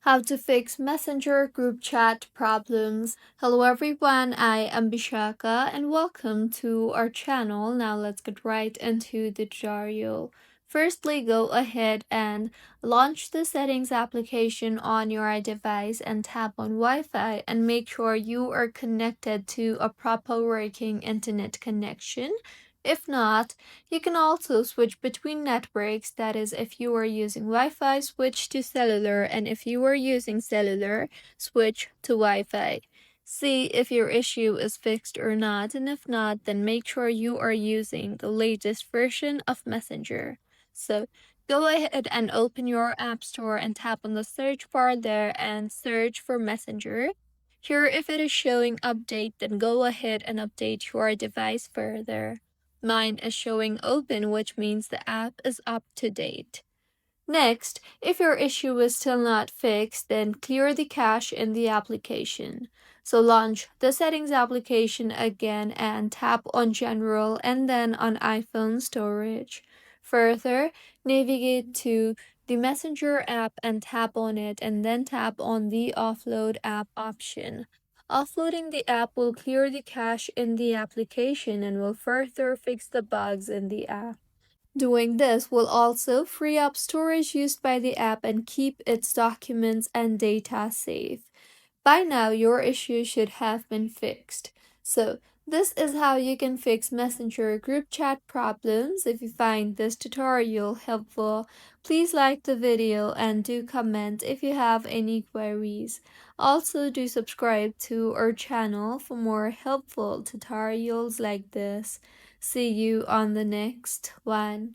How to fix Messenger group chat problems. Hello everyone, I am Bishaka and welcome to our channel. Now let's get right into the tutorial. Firstly, go ahead and launch the settings application on your device and tap on Wi-Fi and make sure you are connected to a proper working internet connection. If not, you can also switch between networks, that is, if you are using Wi Fi, switch to cellular, and if you are using cellular, switch to Wi Fi. See if your issue is fixed or not, and if not, then make sure you are using the latest version of Messenger. So go ahead and open your App Store and tap on the search bar there and search for Messenger. Here, if it is showing update, then go ahead and update your device further. Mine is showing open, which means the app is up to date. Next, if your issue is still not fixed, then clear the cache in the application. So launch the settings application again and tap on general and then on iPhone storage. Further, navigate to the Messenger app and tap on it and then tap on the offload app option. Offloading the app will clear the cache in the application and will further fix the bugs in the app. Doing this will also free up storage used by the app and keep its documents and data safe. By now, your issue should have been fixed. So, this is how you can fix Messenger group chat problems. If you find this tutorial helpful, please like the video and do comment if you have any queries. Also, do subscribe to our channel for more helpful tutorials like this. See you on the next one.